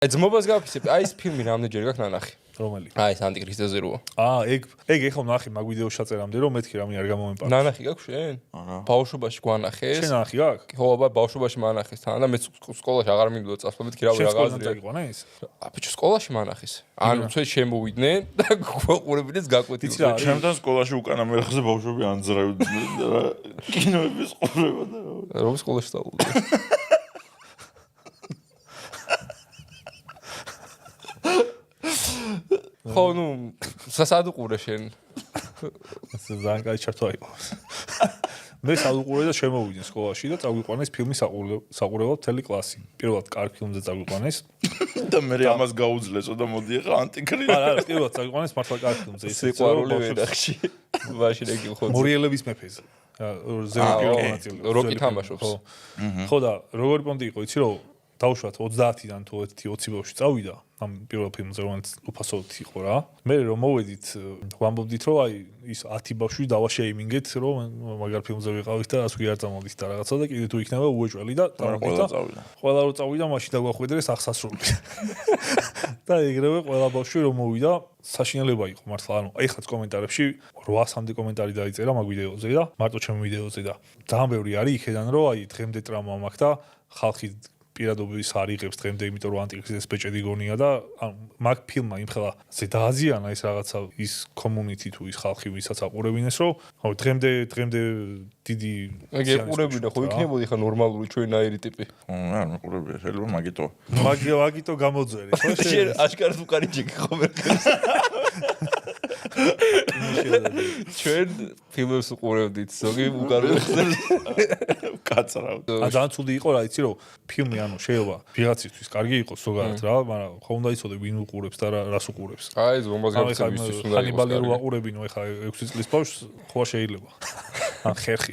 ძმობას გავფიცებ, აი ეს ფილმი რამდენჯერ გაქვს ნანახი. რომელი? აი ეს ანტიქრისტეზე როა. ეგ ეხლა ნახე მაგ ვიდეოს ჩაწერამდე რომ მეთქი რამე არ გამომეპარა. ნანახი გაქვს შენ? ბავშვობაში გვანახეს. შენ ნახი გაქვს? ხო, აბა ბავშვობაში მანახეს თან და მე სკოლაში აღარ მინდოდა წასვლა, მეთქი რა გაზრია. წაიყვანა ის? ბიჭო სკოლაში მანახეს. ანუ ცოტა შემოვიდნენ და გვაყურებინეს გაკვეთილს. ჩემთან სკოლაში უკანა მერხზე ბავშვები ანძრავდნენ და რა კინოების ყურება და რა. რომ სკოლაში სწავლობდა. ხო, ნუ სად უყურე შენ? ძალიან კაი ჩართვა იყო. მე საუყურე და შემოვიდნენ სკოლაში და წაგვიყვანეს ფილმი საყურებლად მთელი კლასი. პირველად კარგ ფილმზე წაგვიყვანეს და მე ამას გაუძლესო და მოდი ახლა ანტიკრიზი. არა, პირველად წაგვიყვანეს მართლა კარგ ფილმზე. სიყვარული ვედახში. მაშინ ეგ ხო. მორიელების მეფეზე. ზერო პირველ ნაწილი. როკი თამაშობს. ხო და როგორი პონტი იყო, იცი რომ დავუშვათ 30-დან თუ 20 ბავშვი წავიდა ამ პირველ ფილმზე რომელიც უფასოდ იყო რა. მე რომ მოვედით ვამბობდით რომ აი ის 10 ბავშვი დავაშეიმინგეთ რომ მაგარ ფილმზე ვიყავით და ასე არ წამოდით და რაღაცა და კიდე თუ იქნება უეჭველი და ყველა რო წავიდა მაშინ დაგვახვედრეს აღსასრული. და ეგრევე ყველა ბავშვი რომ მოვიდა საშინელება იყო მართლა ანუ ეხლაც კომენტარებში 800-მდე კომენტარი დაიწერა მაგ ვიდეოზე და მარტო ჩემ ვიდეოზე და ძალიან ბევრი არის იქიდან რომ აი დღემდე ტრამა მაქვს და ხალხი პირადობის არ იღებს დღემდე, იმიტომ რომ ანტიქრისტეს ბეჭედი გონია და მაგ ფილმმა იმხელა ზე დააზიანა ის რაღაცა ის community თუ ის ხალხი ვისაც აყურებინეს რომ ხო დღემდე დიდი ეგ ეყურებინა ხო იქნებოდი ხა ნორმალური ჩვენაირი ტიპი. არ მეყურებია შეიძლება მაგიტო. მაგიტო გამოძვერი ხო შენ აშკარად უკარი ჯექი ხო მერქეს. ჩვენ ფილმებს უყურებდით ზოგი უკარი ხსენს კაცრავ. ძალიან ცუდი იყო რა იცი რომ ფილმი ანუ შეიძლება ვიღაცისთვის კარგი იყოს ზოგადად რა მაგრამ ხო უნდა იცოდე ვინ უყურებს და რას უყურებს. აი ზომას გავცემ ისთვის უნდა იყოს. ხანიბალი რო აყურებინო ეხა 6 წლის ბავშვს ხო შეიძლება. ან ხერხი